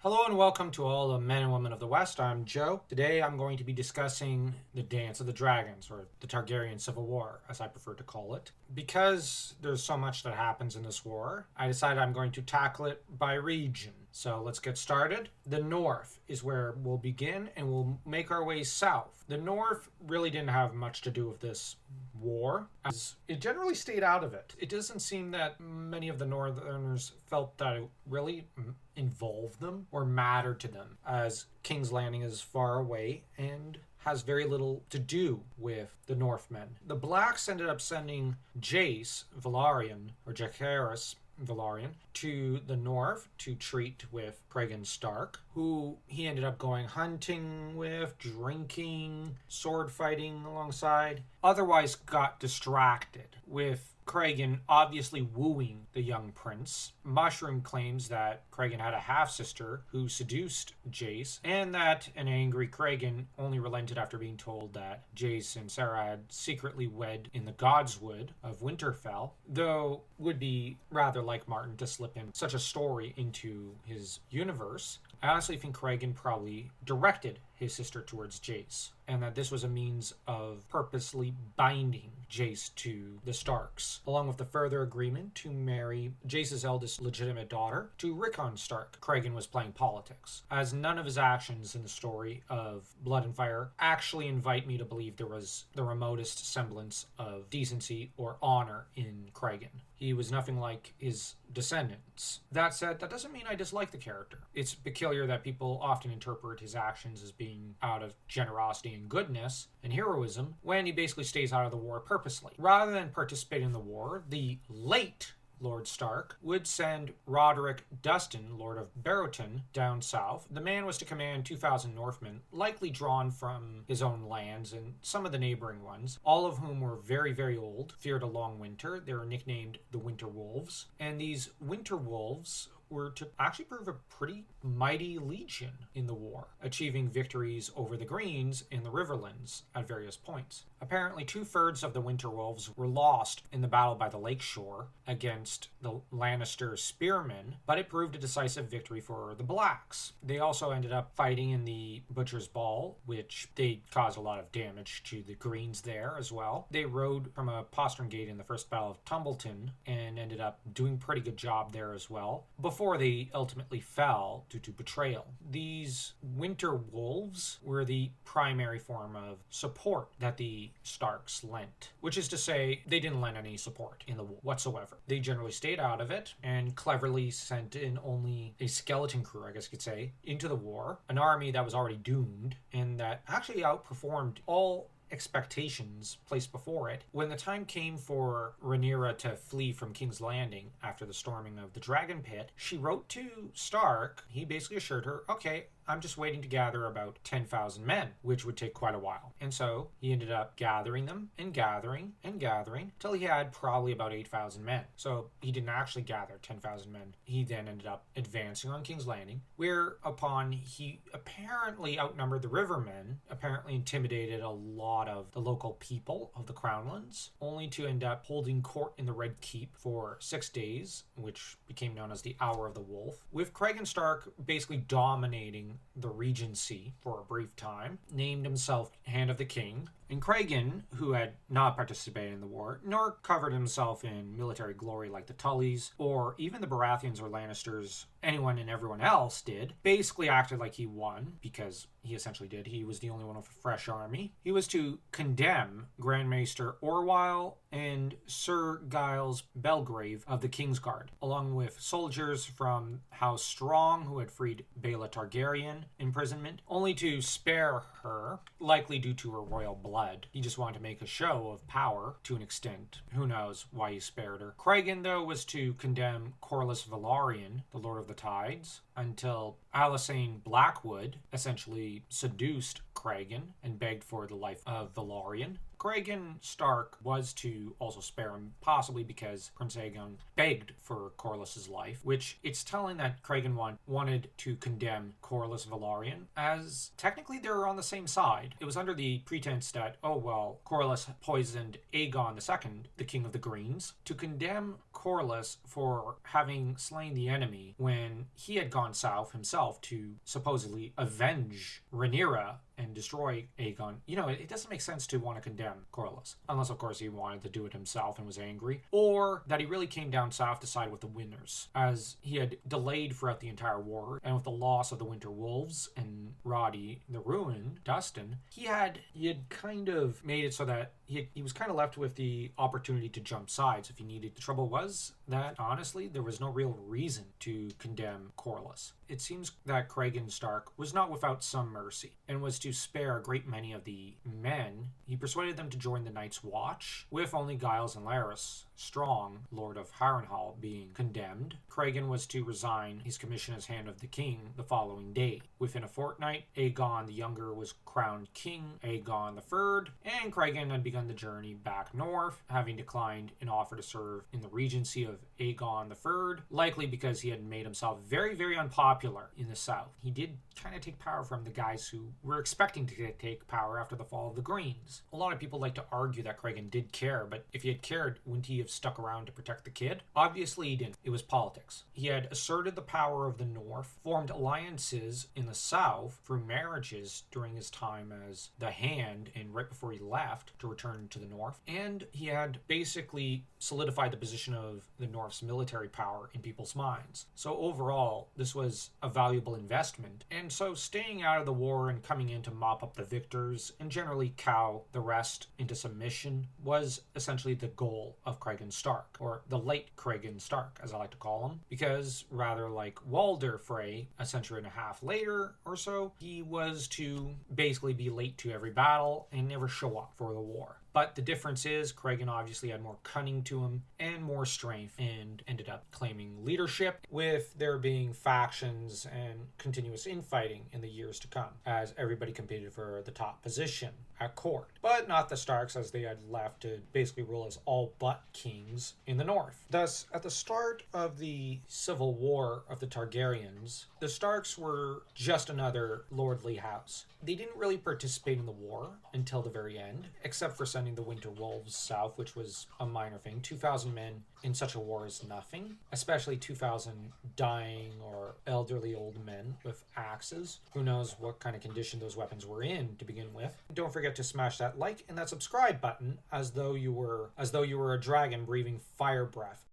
Hello and welcome to all the men and women of the West. I'm Joe. Today I'm going to be discussing the Dance of the Dragons, or the Targaryen Civil War, as I prefer to call it. Because there's so much that happens in this war, I decided I'm going to tackle it by region. So let's get started. The North is where we'll begin, and we'll make our way south. The North really didn't have much to do with this war, as it generally stayed out of it. It doesn't seem that many of the Northerners felt that it really involved them or mattered to them, as King's Landing is far away and has very little to do with the Northmen. The Blacks ended up sending Jace Velaryon, or Jacaerys Velaryon, to the north to treat with Cregan Stark, who he ended up going hunting with, drinking, sword fighting alongside, otherwise got distracted with Cregan obviously wooing the young prince. Mushroom claims that Cregan had a half-sister who seduced Jace, and that an angry Cregan only relented after being told that Jace and Sarah had secretly wed in the Godswood of Winterfell, though would be rather like Martin to slip in such a story into his universe. I honestly think Cregan probably directed his sister towards Jace, and that this was a means of purposely binding Jace to the Starks, along with the further agreement to marry Jace's eldest legitimate daughter to Rickon Stark. Cregan was playing politics, as none of his actions in the story of Blood and Fire actually invite me to believe there was the remotest semblance of decency or honor in Cregan. He was nothing like his descendants. That said, that doesn't mean I dislike the character. It's peculiar that people often interpret his actions as being out of generosity and goodness and heroism when he basically stays out of the war purposely. Rather than participate in the war, the late Lord Stark would send Roderick Dustin, Lord of Barrowton, down south. The man was to command 2,000 Northmen, likely drawn from his own lands and some of the neighboring ones, all of whom were very, very old, feared a long winter. They were nicknamed the Winter Wolves. And these Winter Wolves were to actually prove a pretty mighty legion in the war, achieving victories over the Greens in the Riverlands at various points. Apparently, 2/3 of the Winter Wolves were lost in the battle by the lakeshore against the Lannister spearmen, but it proved a decisive victory for the Blacks. They also ended up fighting in the Butcher's Ball, which they caused a lot of damage to the Greens there as well. They rode from a postern gate in the first Battle of Tumbleton and ended up doing a pretty good job there as well, before they ultimately fell due to betrayal. These Winter Wolves were the primary form of support that the Starks lent, which is to say they didn't lend any support in the war whatsoever. They generally stayed out of it and cleverly sent in only a skeleton crew, I guess you could say, into the war, an army that was already doomed and that actually outperformed all expectations placed before it. When the time came for Rhaenyra to flee from King's Landing after the storming of the Dragon Pit, she wrote to Stark. He basically assured her, okay, I'm just waiting to gather about 10,000 men, which would take quite a while. And so he ended up gathering them and gathering and gathering till he had probably about 8,000 men. So he didn't actually gather 10,000 men. He then ended up advancing on King's Landing, whereupon he apparently outnumbered the Rivermen, apparently intimidated a lot of the local people of the Crownlands, only to end up holding court in the Red Keep for 6 days, which became known as the Hour of the Wolf, with Cregan Stark basically dominating the Regency for a brief time, named himself Hand of the King. And Cregan, who had not participated in the war, nor covered himself in military glory like the Tullys, or even the Baratheons or Lannisters, anyone and everyone else did, basically acted like he won, because he essentially did. He was the only one with a fresh army. He was to condemn Grand Maester Orwyle and Sir Giles Belgrave of the Kingsguard, along with soldiers from House Strong who had freed Baela Targaryen imprisonment, only to spare her, likely due to her royal blood. He just wanted to make a show of power to an extent. Who knows why he spared her. Cregan, though, was to condemn Corlys Velaryon, the Lord of the Tides, until Alysanne Blackwood essentially seduced Cregan and begged for the life of Velaryon. Cregan Stark was to also spare him, possibly because Prince Aegon begged for Corlys's life, which it's telling that Cregan wanted to condemn Corlys Velaryon, as technically they were on the same side. It was under the pretense that, oh well, Corlys poisoned Aegon II, the King of the Greens, to condemn Corlys for having slain the enemy when he had gone gone south himself to supposedly avenge Rhaenyra and destroy Aegon. It doesn't make sense to want to condemn Corlys, unless of course he wanted to do it himself and was angry, or that he really came down south to side with the winners, as he had delayed throughout the entire war, and with the loss of the Winter Wolves and Roddy the Ruined, Dustin, he had kind of made it so that he was kind of left with the opportunity to jump sides if he needed. The trouble was that, honestly, there was no real reason to condemn Corlys. It seems that Cregan Stark was not without some mercy, and was to spare a great many of the men. He persuaded them to join the Night's Watch, with only Giles and Larys Strong, Lord of Harrenhal, being condemned. Cregan was to resign his commission as Hand of the King the following day. Within a fortnight, Aegon the Younger was crowned King Aegon III, and Cregan had begun the journey back north, having declined an offer to serve in the regency of Aegon III, likely because he had made himself very, very unpopular in the south. He did kind of take power from the guys who were expecting to take power after the fall of the Greens. A lot of people like to argue that Cregan did care, but if he had cared, wouldn't he have stuck around to protect the kid? Obviously he didn't. It was politics. He had asserted the power of the North, formed alliances in the South through marriages during his time as the Hand and right before he left to return to the North, and he had basically solidified the position of the North's military power in people's minds. So overall, this was a valuable investment, and so staying out of the war and coming in to mop up the victors and generally cow the rest into submission was essentially the goal of Cregan Stark, or the late Cregan Stark, as I like to call him, because rather like Walder Frey, a century and a half later or so, he was to basically be late to every battle and never show up for the war. But the difference is Cregan obviously had more cunning to him and more strength, and ended up claiming leadership, with there being factions and continuous infighting in the years to come, as everybody competed for the top position at court. But not the Starks, as they had left to basically rule as all but kings in the north. Thus, at the start of the civil war of the Targaryens, the Starks were just another lordly house. They didn't really participate in the war until the very end, except for sending the Winter Wolves south, which was a minor thing. 2,000 men in such a war is nothing, especially 2,000 dying or elderly old men with axes. Who knows what kind of condition those weapons were in to begin with. Don't forget to smash that like and that subscribe button, as though you were a dragon breathing fire breath